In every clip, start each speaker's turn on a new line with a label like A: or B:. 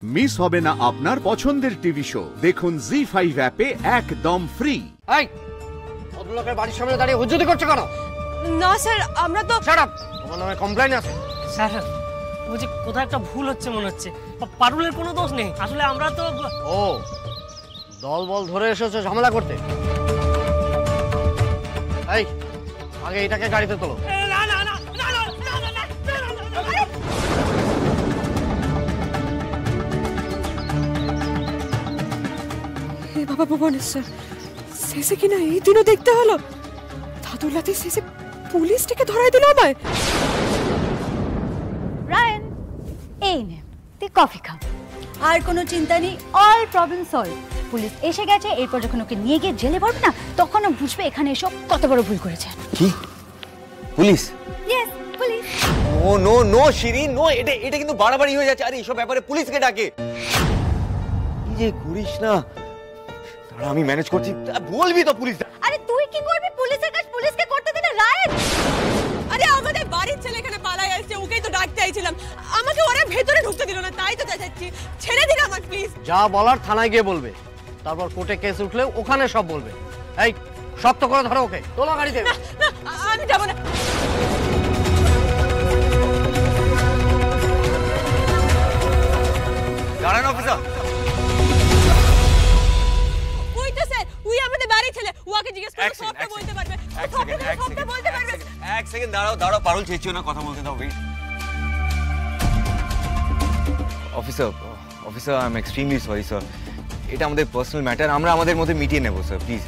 A: Miss হবে না আপনার পছন্দের টিভি শো। দেখুন জি5 অ্যাপে একদম ফ্রি।
B: এই ভদ্রলোকের বাড়ির সামনে দাঁড়িয়ে হুজ্জুতি করছো কেন?
C: না স্যার, আমরা তো
B: শাট আপ। তোমার নামে কমপ্লেইন আছে।
D: স্যার বুঝি কোথাও একটা ভুল হচ্ছে মনে হচ্ছে। পারুলের কোনো দোষ নেই, আসলে আমরা তো
B: ও দল বল ধরে এসেছো ঝামেলা করতে। এই আগে এটাকে গাড়িতে তোলো।
D: না না না না না না
C: হে বাবা ভুবনেশ্বর, শেষে কিনা এই দিনও দেখতে হলো। দাদুলাতে শেষে পুলিশটাকে ধরাই দিল আমায়।
E: রায়ন, এই নে তুই কফি খা। আর কোনো চিন্তা নেই, অল প্রবলেম সলভ। পুলিশ এসে গেছে, এরপর যখন ওকে নিয়ে গিয়ে জেলে ভরবে না, তখন ও বুঝবে এখানে এসব কত বড় ভুল করেছে।
F: কি police?
E: Yes, police.
F: No no no Shirin, no, এটা কিন্তু বাড়াবাড়ি হয়ে যাচ্ছে। আরে এসব ব্যাপারে পুলিশকে ডাকে। কি যে করিস না, দাঁড়া আমি ম্যানেজ করছি। বলবি তো পুলিশ।
E: আরে তুই কি করবি? পুলিশের কাজ পুলিশকে করতে দে না রায়ন।
C: আরে আমাদের বাড়ির ছেলে এখানে পালাই আসছে, ওকেই তো ডাকতে আইছিলাম। আমাকে ওরা ভেতরে ঢুকতে দিল না, তাই তো যাচ্ছি। ছেড়ে দিন আমার প্লিজ।
B: যা বলার থানায় গিয়ে বলবে, তারপর কোর্টে কেস উঠলে ওখানে সব বলবে। এই শক্ত করে ধরো ওকে, তোলো গাড়িতে।
C: না না, আমি যাব না।
F: দাঁড়ান অফিসার।
C: ওই তো স্যার, ওই আমাদের বাড়ির ছেলে। ওকে জিজ্ঞেস করলে সবটা বলতে পারবে। সবটা বলতে পারবে।
F: এক সেকেন্ড দাঁড়াও, পারুল চেয়েছিও না, কথা বলতে দাও। Officer I am extremely sorry sir. এটা আমাদের পার্সোনাল ম্যাটার, আমরা আমাদের মধ্যে মিটিয়ে নেব স্যার। প্লিজ,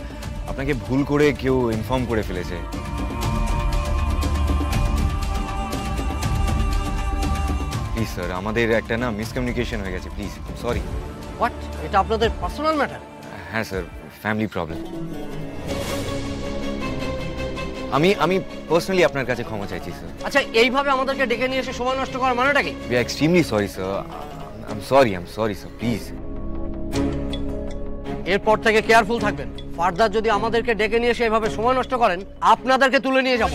F: আপনাকে ভুল করে কেউ ইনফর্ম করে ফেলেছে। প্লিজ স্যার, আমাদের একটা না মিসকমিউনিকেশন হয়ে গেছে। Please sorry.
B: হোয়াট? এটা আপনাদের পার্সোনাল ম্যাটার?
F: হ্যাঁ স্যার, ফ্যামিলি প্রবলেম। আমি পার্সোনালি আপনার কাছে ক্ষমা চাইছি স্যার।
B: আচ্ছা, এইভাবে আমাদেরকে ডেকে নিয়ে এসে সময় নষ্ট করার মানেটা কি?
F: We are extremely sorry sir. I am sorry sir, please.
B: এরপর থেকে কেয়ারফুল থাকবেন। ফার্দার যদি আমাদেরকে ডেকে নিয়ে এসে এভাবে সময় নষ্ট করেন, আপনাদেরকে তুলে নিয়ে যাব।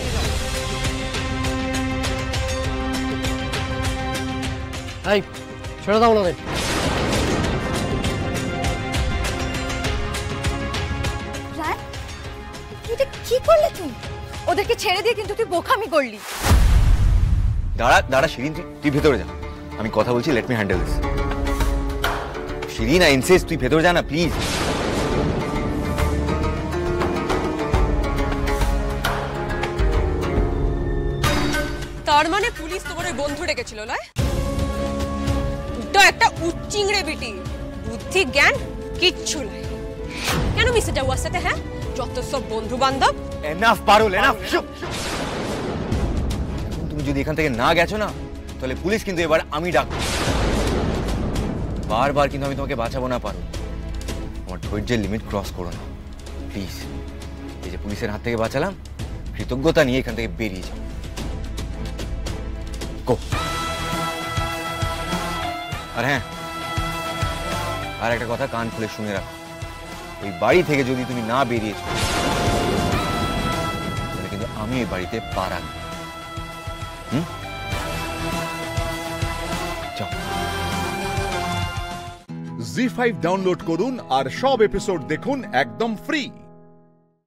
B: এই ছেড়ে দাও ওনাদের।
E: রায়ন, এটা কি করলি তুই? ওদেরকে ছেড়ে দিয়ে কিন্তু তুই বোকামি করলি।
F: দাঁড়া শিরিন, তুই ভেতরে যা, আমি কথা বলছি। Let me handle this. Shirin, I insist, তুই ভেতরে যা না প্লিজ।
C: তার মানে পুলিশ তোমার ওই বন্ধু ডেকেছিল, নয়? তো একটা উচ্চিংড়ে বিটি, বুদ্ধি জ্ঞান কিচ্ছু নাই। কেন মিশে যাও ওর সাথে? হ্যাঁ, যত সব বন্ধু বান্ধব।
F: এনাফ পারুল, এনাফ। তুমি যদি এখান থেকে না গেছো না, তাহলে পুলিশ কিন্তু এবার আমি ডাকবো। বারবার কিন্তু আমি তোমাকে বাঁচাবো না পারুল। আমার ধৈর্যের লিমিট ক্রস করো না প্লিজ। এই যে পুলিশের হাত থেকে বাঁচালাম, কৃতজ্ঞতা নিয়ে এখান থেকে বেরিয়ে যাও। গো। আর হ্যাঁ, আর একটা কথা কান খুলে শুনে রাখো, এই বাড়ি থেকে যদি তুমি না বেরিয়েছো, তাহলে কিন্তু আমি এই বাড়িতে পা রাখবো।
A: জি5 ডাউনলোড করুন আর সব এপিসোড দেখুন একদম ফ্রি।